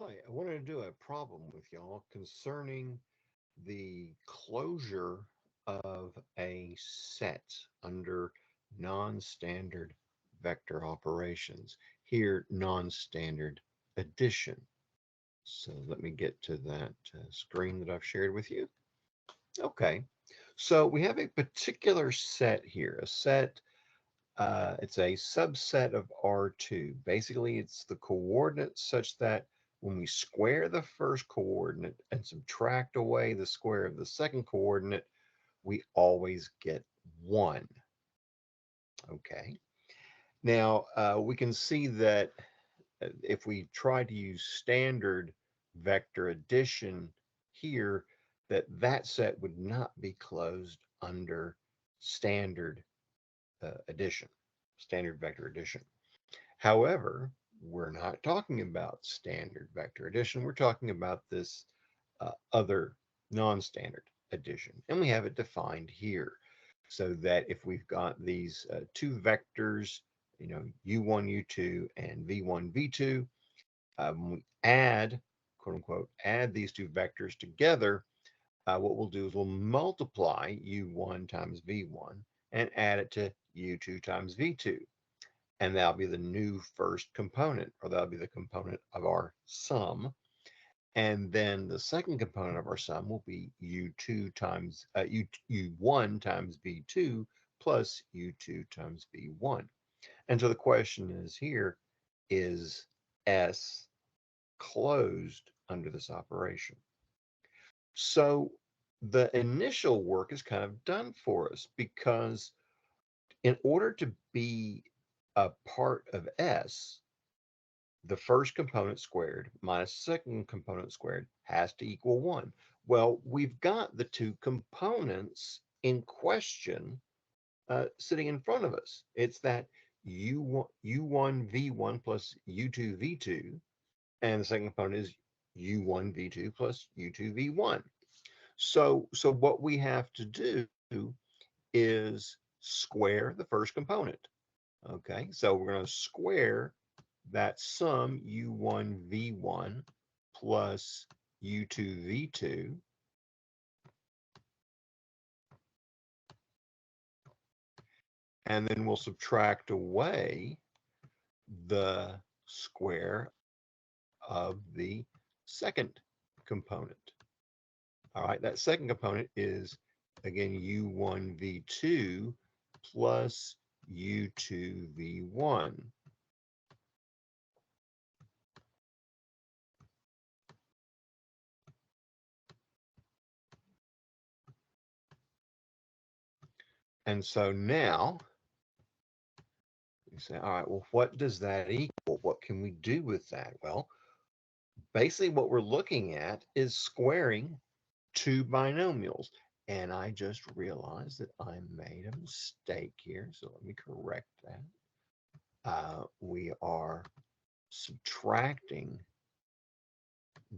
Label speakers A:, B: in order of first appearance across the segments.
A: Hi, I wanted to do a problem with y'all concerning the closure of a set under non-standard vector operations. Here, non-standard addition. So let me get to that screen that I've shared with you. Okay, so we have a particular set here, a set it's a subset of R2. Basically, it's the coordinates such that when we square the first coordinate and subtract away the square of the second coordinate, we always get 1. Okay. Now, we can see that if we try to use standard vector addition here, that set would not be closed under standard addition, standard vector addition. However, we're not talking about standard vector addition. We're talking about this other non-standard addition. And we have it defined here so that if we've got these two vectors, u1, u2, and v1, v2, we add, quote unquote, add these two vectors together, what we'll do is we'll multiply u1 times v1 and add it to u2 times v2. And that'll be the new first component, or that'll be the component of our sum. And then the second component of our sum will be u2 times u1 times v2 plus u2 times v1. And so the question is here, is S closed under this operation? So the initial work is kind of done for us because in order to be a part of S, the first component squared minus the second component squared has to equal 1. Well, we've got the two components in question sitting in front of us. It's that u1 v1 plus u2 v2, and the second component is u1 v2 plus u2 v1. So what we have to do is square the first component. Okay, so we're going to square that sum u1 v1 plus u2 v2, and then we'll subtract away the square of the second component. All right, that second component is, again, u1 v2 plus u2 v1. And so now you say, all right, well, what does that equal? What can we do with that? Well, basically what we're looking at is squaring two binomials. And I just realized that I made a mistake here. So let me correct that. We are subtracting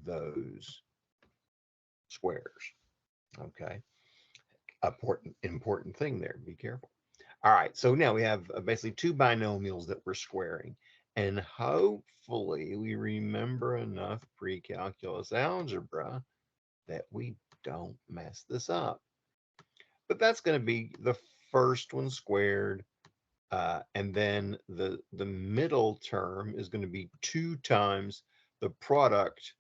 A: those squares. Okay. Important thing there. Be careful. All right. So now we have basically two binomials that we're squaring. And hopefully we remember enough pre-calculus algebra that we don't mess this up. But that's going to be the first one squared, and then the middle term is going to be 2 times the product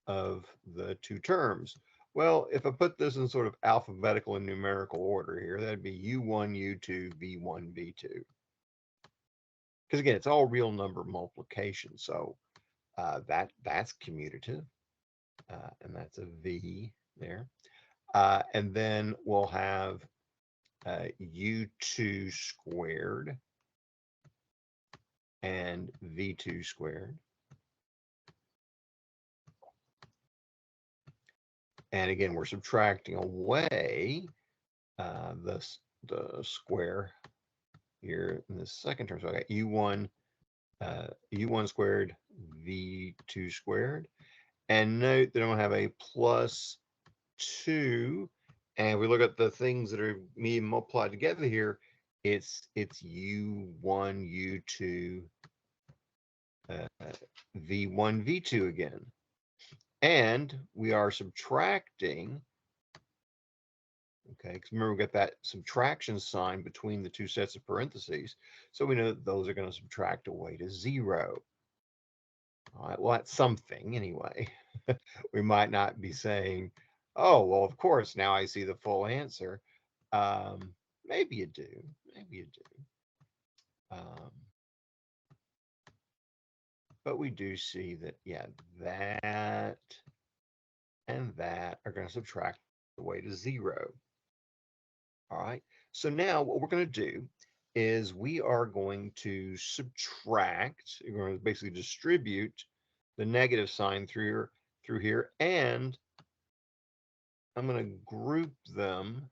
A: of the two terms. Well, if I put this in sort of alphabetical and numerical order here, that'd be u1, u2, v1, v2. Because again, it's all real number multiplication, so that's commutative, and that's a v there. And then we'll have u2 squared and v2 squared. And again, we're subtracting away the square here in the second term. So I got u1 squared, v2 squared. And note that I'm going to have a plus 2. And we look at the things that are being multiplied together here. It's u1, u2, V1, V2 again. And we are subtracting, okay, because remember we got that subtraction sign between the two sets of parentheses. So we know that those are going to subtract away to 0. All right, well, that's something anyway. We might not be saying, oh, well, of course, now I see the full answer. Maybe you do. Maybe you do. But we do see that, yeah, that and that are going to subtract away to 0. All right. So now what we're going to do is we are going to subtract. We're going to basically distribute the negative sign through here, and I'm going to group them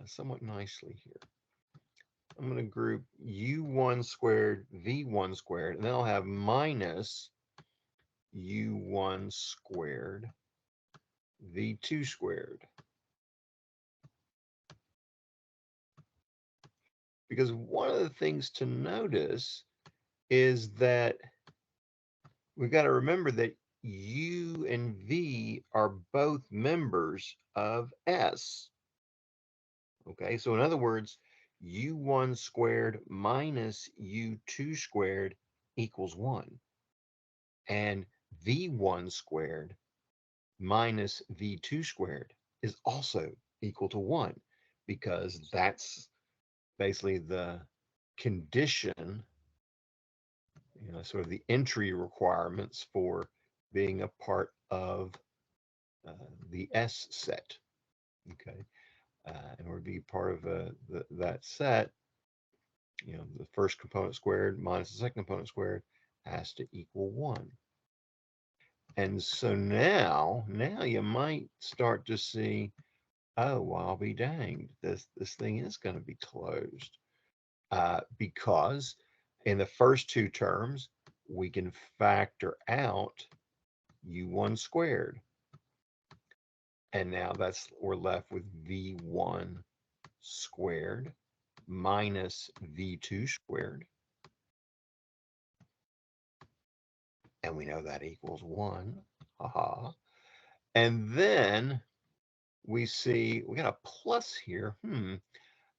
A: somewhat nicely here. I'm going to group u1 squared, v1 squared, and then I'll have minus u1 squared, v2 squared. Because one of the things to notice is that we've got to remember that u and v are both members of S. Okay, so in other words, u1 squared minus u2 squared equals 1. And v1 squared minus v2 squared is also equal to 1, because that's basically the condition, sort of the entry requirements for being a part of the S set. Okay, in order to be part of that set, the first component squared minus the second component squared has to equal 1. And so now you might start to see, oh, well, I'll be danged, this thing is going to be closed, because in the first two terms we can factor out u1 squared, and now we're left with v1 squared minus v2 squared, and we know that equals 1. Haha. And then we see we got a plus here. Then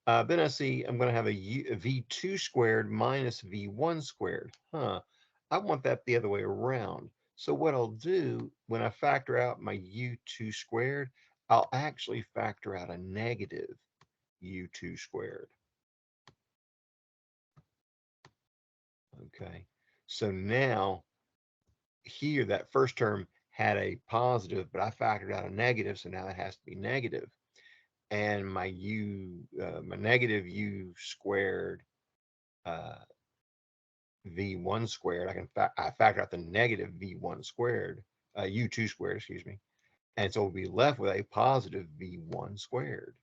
A: I see I'm going to have a v2 squared minus v1 squared. I want that the other way around. So what I'll do when I factor out my u2 squared, I'll actually factor out a negative u2 squared. Okay, so now here that first term had a positive, but I factored out a negative, so now it has to be negative. And my my negative u squared v1 squared, I factor out the negative v1 squared, u2 squared, excuse me, and so we'll be left with a positive v1 squared.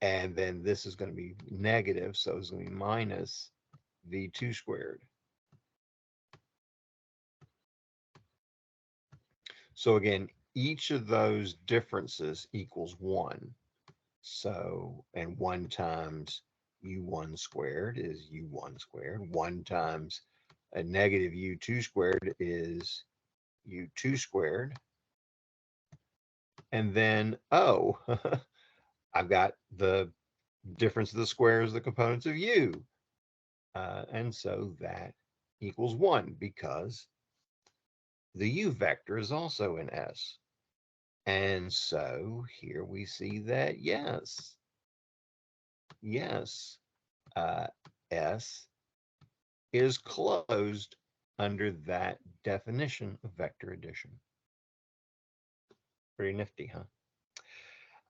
A: And then this is going to be negative, so it's going to be minus v2 squared. So again, each of those differences equals 1. So, and 1 times u1 squared is u1 squared. 1 times a negative u2 squared is u2 squared. And then, oh, I've got the difference of the squares of the components of u. And so that equals 1, because the u vector is also in S. And so here we see that, yes, S is closed under that definition of vector addition. Pretty nifty,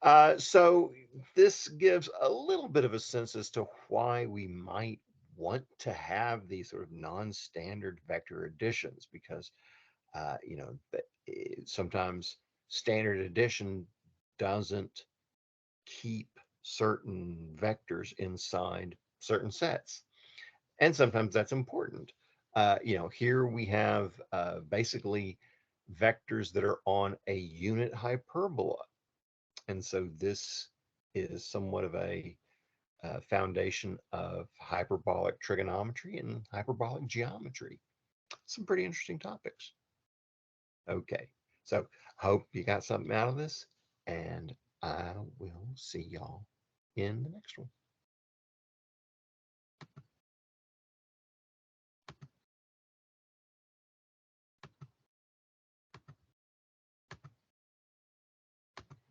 A: huh? So this gives a little bit of a sense as to why we might want to have these sort of non-standard vector additions, because sometimes standard addition doesn't keep certain vectors inside certain sets, and sometimes that's important. Here we have basically vectors that are on a unit hyperbola, and so this is somewhat of a foundation of hyperbolic trigonometry and hyperbolic geometry. Some pretty interesting topics. Okay, so hope you got something out of this, and I will see y'all in the next one.